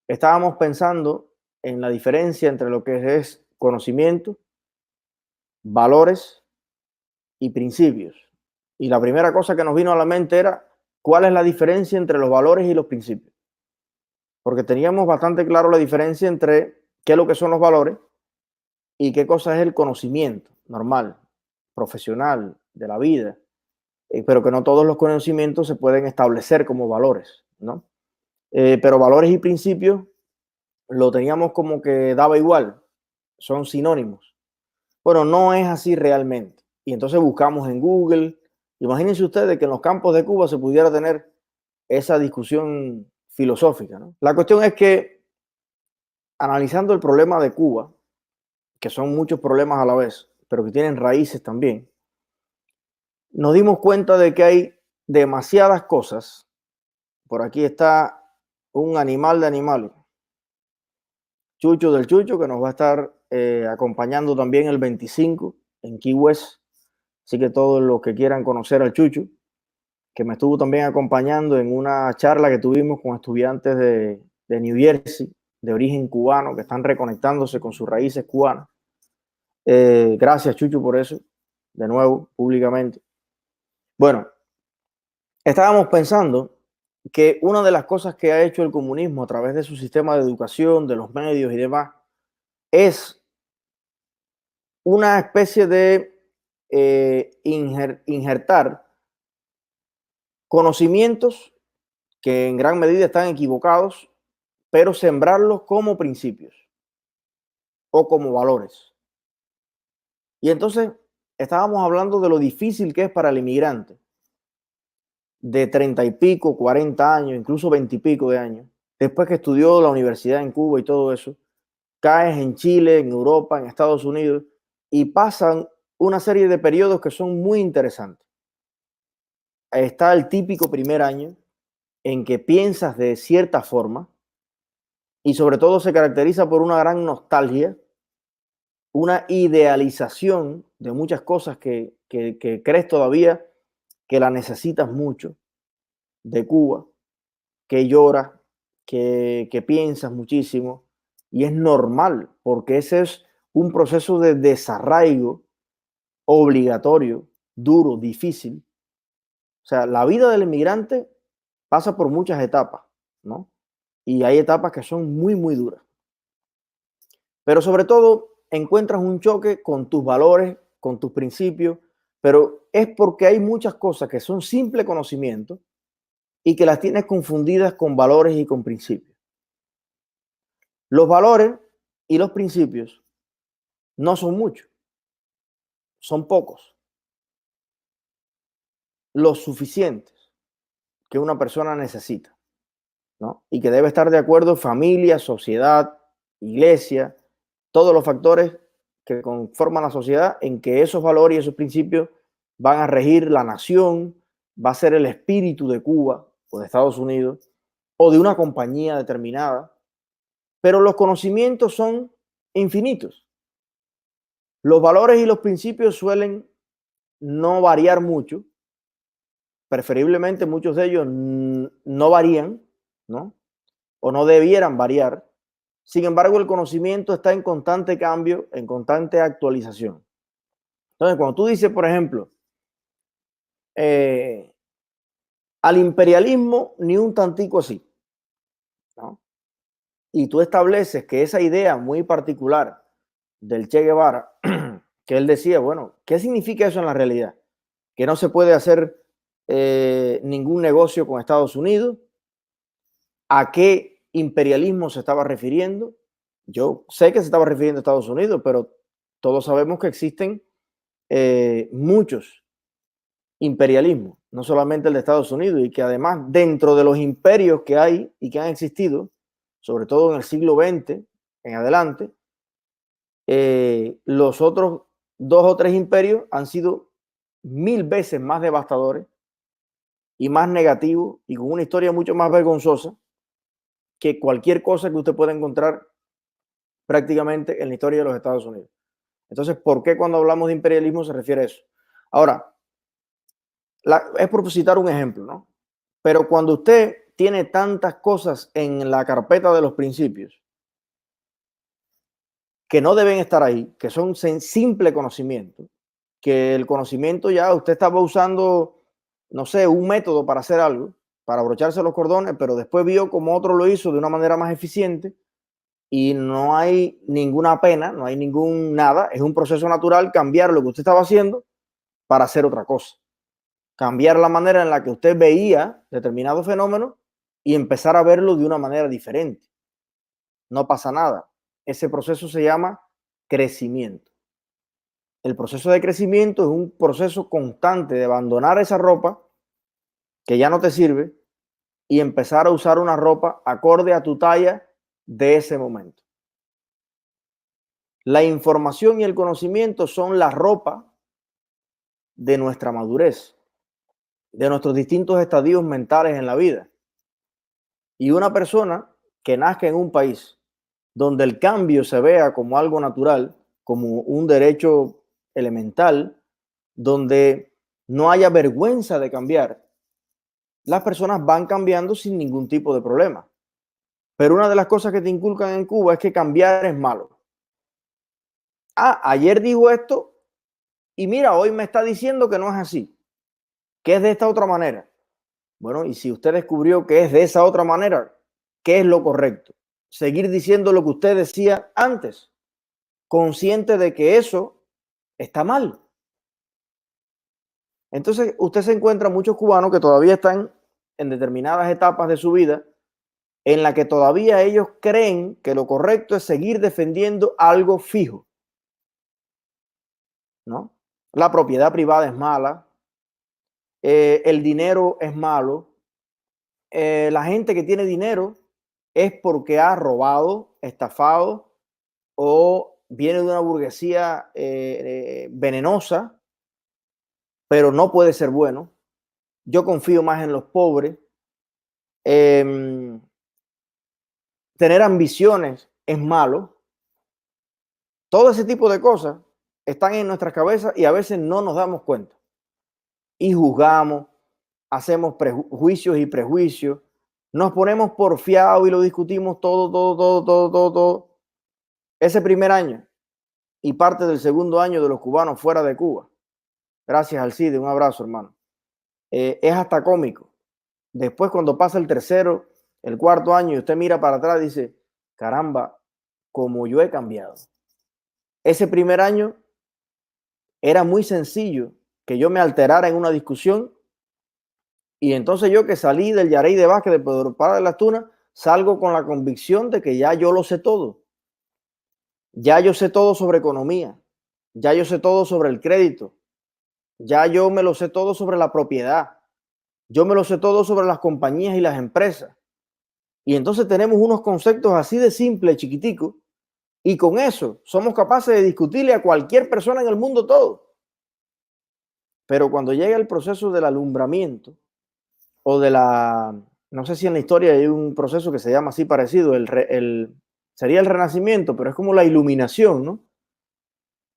estábamos pensando en la diferencia entre lo que es conocimiento, valores y principios. Y la primera cosa que nos vino a la mente era cuál es la diferencia entre los valores y los principios. Porque teníamos bastante claro la diferencia entre qué es lo que son los valores y qué cosa es el conocimiento normal, profesional, de la vida, pero que no todos los conocimientos se pueden establecer como valores, ¿no? Pero valores y principios lo teníamos como que daba igual, son sinónimos. Bueno, no es así realmente. Y entonces buscamos en Google. Imagínense ustedes que en los campos de Cuba se pudiera tener esa discusión filosófica, ¿no? La cuestión es que analizando el problema de Cuba, que son muchos problemas a la vez, pero que tienen raíces también, nos dimos cuenta de que hay demasiadas cosas. Por aquí está un animal de animales, Chucho del Chucho, que nos va a estar acompañando también el 25 en Key West. Así que todos los que quieran conocer al Chucho, que me estuvo también acompañando en una charla que tuvimos con estudiantes de New Jersey, de origen cubano, que están reconectándose con sus raíces cubanas. Gracias, Chucho, por eso, de nuevo, públicamente. Bueno, estábamos pensando que una de las cosas que ha hecho el comunismo a través de su sistema de educación, de los medios y demás, es una especie de injertar conocimientos que en gran medida están equivocados, pero sembrarlos como principios o como valores. Y entonces estábamos hablando de lo difícil que es para el inmigrante de 30 y pico, 40 años, incluso 20 y pico de años, después que estudió la universidad en Cuba y todo eso, caes en Chile, en Europa, en Estados Unidos, y pasan una serie de periodos que son muy interesantes. Está el típico primer año en que piensas de cierta forma y sobre todo se caracteriza por una gran nostalgia, una idealización de muchas cosas que crees todavía que la necesitas mucho de Cuba, que lloras, que piensas muchísimo, y es normal, porque ese es un proceso de desarraigo obligatorio, duro, difícil. O sea, la vida del inmigrante pasa por muchas etapas, ¿no? Y hay etapas que son muy, muy duras. Pero sobre todo encuentras un choque con tus valores, con tus principios, pero es porque hay muchas cosas que son simple conocimiento y que las tienes confundidas con valores y con principios. Los valores y los principios no son muchos, son pocos, los suficientes que una persona necesita, ¿no? Y que debe estar de acuerdo familia, sociedad, iglesia, todos los factores que conforman la sociedad en que esos valores y esos principios van a regir la nación, va a ser el espíritu de Cuba o de Estados Unidos o de una compañía determinada, pero los conocimientos son infinitos. Los valores y los principios suelen no variar mucho, preferiblemente muchos de ellos no varían, ¿no? O no debieran variar. Sin embargo, el conocimiento está en constante cambio, en constante actualización. Entonces, cuando tú dices, por ejemplo, eh, al imperialismo ni un tantico así, ¿no? Y tú estableces que esa idea muy particular del Che Guevara, que él decía, bueno, ¿qué significa eso en la realidad? Que no se puede hacer ningún negocio con Estados Unidos. ¿A qué imperialismo se estaba refiriendo? Yo sé que se estaba refiriendo a Estados Unidos, pero todos sabemos que existen muchos imperialismos, no solamente el de Estados Unidos, y que además dentro de los imperios que hay y que han existido, sobre todo en el siglo XX en adelante, los otros dos o tres imperios han sido 1000 veces más devastadores y más negativos y con una historia mucho más vergonzosa que cualquier cosa que usted pueda encontrar prácticamente en la historia de los Estados Unidos. Entonces, ¿por qué cuando hablamos de imperialismo se refiere a eso? Ahora, es por citar un ejemplo, ¿no? Pero cuando usted tiene tantas cosas en la carpeta de los principios que no deben estar ahí, que son simple conocimiento, que el conocimiento ya usted estaba usando, no sé, un método para hacer algo, para abrocharse los cordones, pero después vio como otro lo hizo de una manera más eficiente y no hay ninguna pena, no hay ningún nada, es un proceso natural cambiar lo que usted estaba haciendo para hacer otra cosa. Cambiar la manera en la que usted veía determinado fenómeno y empezar a verlo de una manera diferente. No pasa nada. Ese proceso se llama crecimiento. El proceso de crecimiento es un proceso constante de abandonar esa ropa que ya no te sirve y empezar a usar una ropa acorde a tu talla de ese momento. La información y el conocimiento son la ropa de nuestra madurez, de nuestros distintos estadios mentales en la vida. Y una persona que nazca en un país donde el cambio se vea como algo natural, como un derecho elemental, donde no haya vergüenza de cambiar, las personas van cambiando sin ningún tipo de problema. Pero una de las cosas que te inculcan en Cuba es que cambiar es malo. Ah, ayer dijo esto y mira, hoy me está diciendo que no es así, que es de esta otra manera. Bueno, y si usted descubrió que es de esa otra manera, ¿qué es lo correcto? Seguir diciendo lo que usted decía antes, consciente de que eso está mal. Entonces, usted se encuentra muchos cubanos que todavía están en determinadas etapas de su vida en la que todavía ellos creen que lo correcto es seguir defendiendo algo fijo, ¿no? La propiedad privada es mala, el dinero es malo, la gente que tiene dinero es porque ha robado, estafado o viene de una burguesía venenosa, pero no puede ser bueno. Yo confío más en los pobres. Tener ambiciones es malo. Todo ese tipo de cosas están en nuestras cabezas y a veces no nos damos cuenta. Y juzgamos, hacemos juicios y prejuicios, nos ponemos porfiados y lo discutimos todo. Ese primer año y parte del segundo año de los cubanos fuera de Cuba, gracias al CIDE, un abrazo, hermano, es hasta cómico. Después, cuando pasa el tercero, el cuarto año y usted mira para atrás, dice, caramba, como yo he cambiado. Ese primer año era muy sencillo que yo me alterara en una discusión y entonces yo que salí del Yarey de Vázquez de Pedro Parra de las Tunas, salgo con la convicción de que ya yo lo sé todo. Ya yo sé todo sobre economía, ya yo sé todo sobre el crédito, ya yo me lo sé todo sobre la propiedad, yo me lo sé todo sobre las compañías y las empresas. Y entonces tenemos unos conceptos así de simple, chiquitico, y con eso somos capaces de discutirle a cualquier persona en el mundo todo. Pero cuando llega el proceso del alumbramiento o de la, no sé si en la historia hay un proceso que se llama así parecido, sería el renacimiento, pero es como la iluminación, ¿no?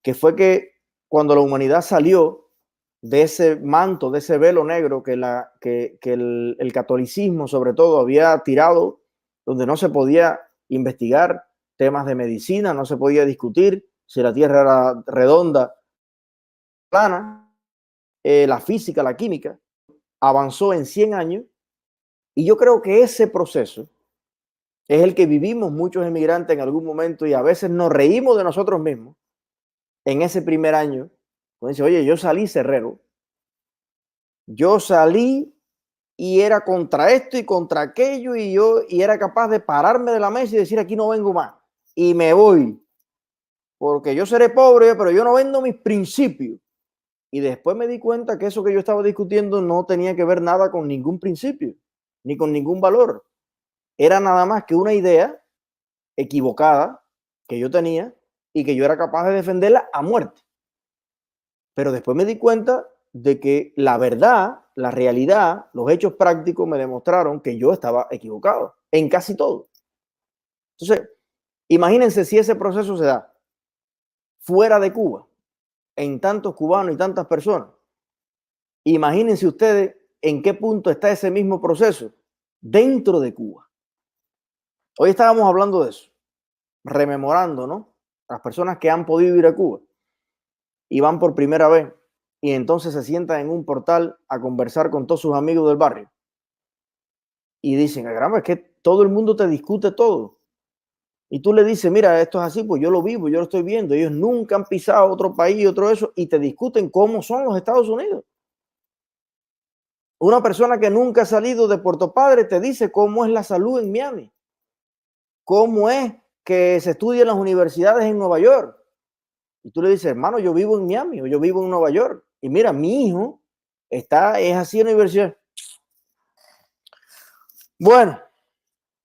Que fue que cuando la humanidad salió de ese manto, de ese velo negro que el catolicismo sobre todo había tirado, donde no se podía investigar temas de medicina, no se podía discutir si la Tierra era redonda, plana, la física, la química, avanzó en 100 años y yo creo que ese proceso es el que vivimos muchos emigrantes en algún momento y a veces nos reímos de nosotros mismos en ese primer año. Dice, oye, yo salí cerrero, yo salí y era contra esto y contra aquello y era capaz de pararme de la mesa y decir aquí no vengo más y me voy porque yo seré pobre pero yo no vendo mis principios. Y después me di cuenta que eso que yo estaba discutiendo no tenía que ver nada con ningún principio ni con ningún valor, era nada más que una idea equivocada que yo tenía y que yo era capaz de defenderla a muerte. Pero después me di cuenta de que la verdad, la realidad, los hechos prácticos me demostraron que yo estaba equivocado en casi todo. Entonces, imagínense si ese proceso se da fuera de Cuba, en tantos cubanos y tantas personas. Imagínense ustedes en qué punto está ese mismo proceso dentro de Cuba. Hoy estábamos hablando de eso, rememorando, ¿no? Las personas que han podido ir a Cuba y van por primera vez y entonces se sientan en un portal a conversar con todos sus amigos del barrio y dicen, caramba, es que todo el mundo te discute todo. Y tú le dices, mira, esto es así, pues yo lo vivo, yo lo estoy viendo. Ellos nunca han pisado otro país, otro eso, y te discuten cómo son los Estados Unidos. Una persona que nunca ha salido de Puerto Padre te dice cómo es la salud en Miami, cómo es que se estudia en las universidades en Nueva York. Y tú le dices, hermano, yo vivo en Miami o yo vivo en Nueva York. Y mira, mi hijo es así en la universidad. Bueno,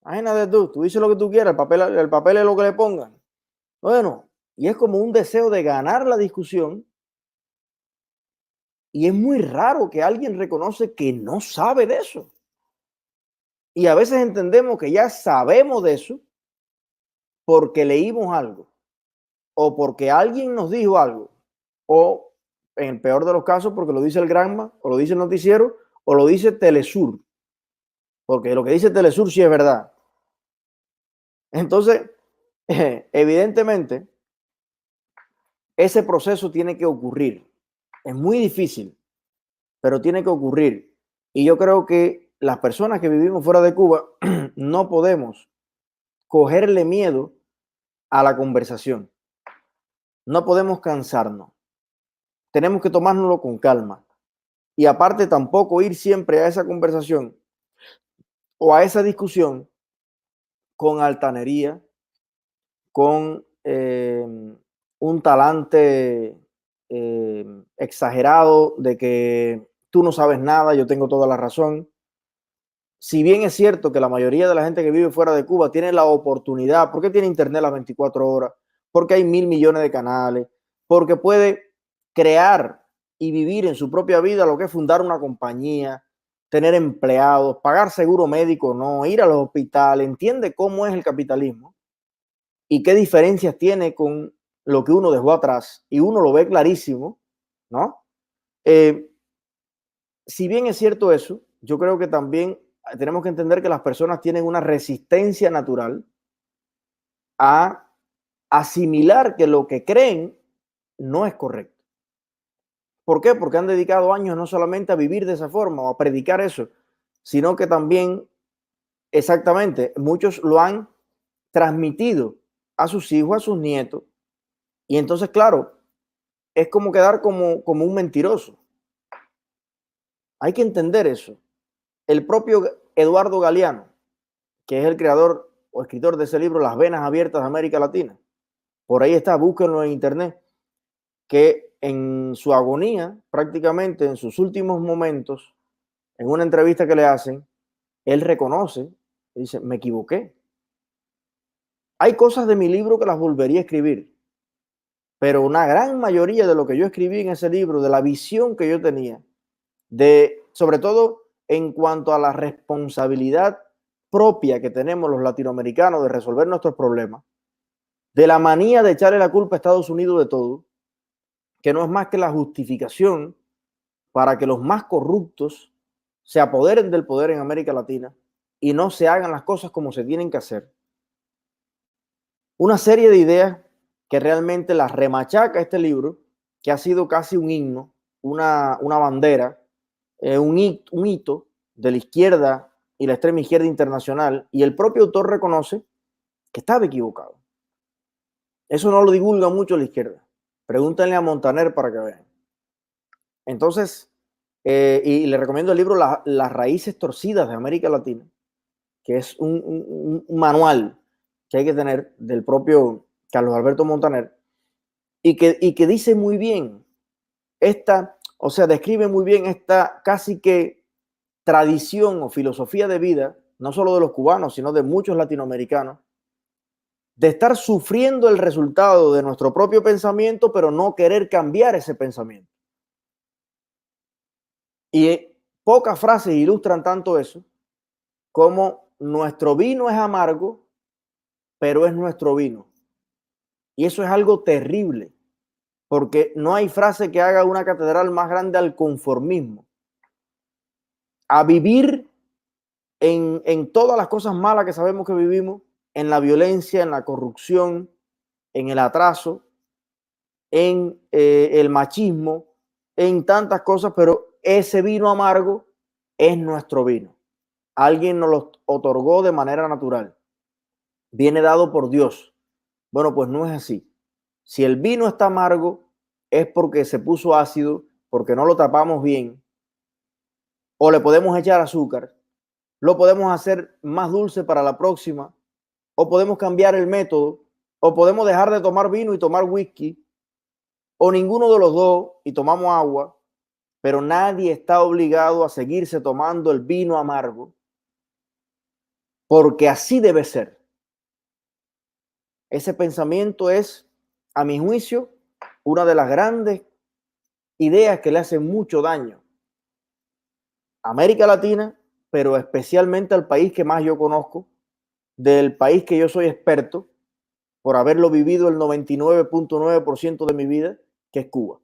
imagínate tú dices lo que tú quieras, el papel es lo que le pongan. Bueno, y es como un deseo de ganar la discusión. Y es muy raro que alguien reconoce que no sabe de eso. Y a veces entendemos que ya sabemos de eso porque leímos algo o porque alguien nos dijo algo o en el peor de los casos porque lo dice el Granma o lo dice el noticiero o lo dice Telesur, porque lo que dice Telesur sí es verdad. Entonces, evidentemente, ese proceso tiene que ocurrir. Es muy difícil, pero tiene que ocurrir. Y yo creo que las personas que vivimos fuera de Cuba no podemos cogerle miedo a la conversación. No podemos cansarnos. Tenemos que tomárnoslo con calma. Y aparte tampoco ir siempre a esa conversación o a esa discusión con altanería, con un talante exagerado de que tú no sabes nada, yo tengo toda la razón. Si bien es cierto que la mayoría de la gente que vive fuera de Cuba tiene la oportunidad, porque tiene internet las 24 horas, porque hay 1.000 millones de canales, porque puede crear y vivir en su propia vida lo que es fundar una compañía, tener empleados, pagar seguro médico, no, ir a los hospitales, entiende cómo es el capitalismo y qué diferencias tiene con lo que uno dejó atrás y uno lo ve clarísimo, ¿no? Si bien es cierto eso, yo creo que también tenemos que entender que las personas tienen una resistencia natural a asimilar que lo que creen no es correcto. ¿Por qué? Porque han dedicado años no solamente a vivir de esa forma o a predicar eso, sino que también, exactamente, muchos lo han transmitido a sus hijos, a sus nietos. Y entonces, claro, es como quedar como un mentiroso. Hay que entender eso. El propio Eduardo Galeano, que es el creador o escritor de ese libro, Las Venas Abiertas de América Latina. Por ahí está, búsquenlo en internet, que en su agonía, prácticamente en sus últimos momentos, en una entrevista que le hacen, él reconoce, dice, me equivoqué. Hay cosas de mi libro que las volvería a escribir, pero una gran mayoría de lo que yo escribí en ese libro, de la visión que yo tenía, sobre todo en cuanto a la responsabilidad propia que tenemos los latinoamericanos de resolver nuestros problemas, de la manía de echarle la culpa a Estados Unidos de todo, que no es más que la justificación para que los más corruptos se apoderen del poder en América Latina y no se hagan las cosas como se tienen que hacer. Una serie de ideas que realmente las remachaca este libro, que ha sido casi un himno, una bandera, un hito de la izquierda y la extrema izquierda internacional, y el propio autor reconoce que estaba equivocado. Eso no lo divulga mucho la izquierda. Pregúntenle a Montaner para que vean. Entonces, y le recomiendo el libro Las Raíces Torcidas de América Latina, que es un manual que hay que tener del propio Carlos Alberto Montaner, y que dice muy bien describe muy bien esta casi que tradición o filosofía de vida, no solo de los cubanos, sino de muchos latinoamericanos, de estar sufriendo el resultado de nuestro propio pensamiento, pero no querer cambiar ese pensamiento. Y pocas frases ilustran tanto eso como nuestro vino es amargo, pero es nuestro vino. Y eso es algo terrible, porque no hay frase que haga una catedral más grande al conformismo, a vivir en todas las cosas malas que sabemos que vivimos, en la violencia, en la corrupción, en el atraso, en el machismo, en tantas cosas, pero ese vino amargo es nuestro vino. Alguien nos lo otorgó de manera natural. Viene dado por Dios. Bueno, pues no es así. Si el vino está amargo, es porque se puso ácido, porque no lo tapamos bien, o le podemos echar azúcar, lo podemos hacer más dulce para la próxima, o podemos cambiar el método, o podemos dejar de tomar vino y tomar whisky, o ninguno de los dos y tomamos agua, pero nadie está obligado a seguirse tomando el vino amargo, porque así debe ser. Ese pensamiento es, a mi juicio, una de las grandes ideas que le hacen mucho daño a América Latina, pero especialmente al país que más yo conozco, del país que yo soy experto, por haberlo vivido el 99.9% de mi vida, que es Cuba.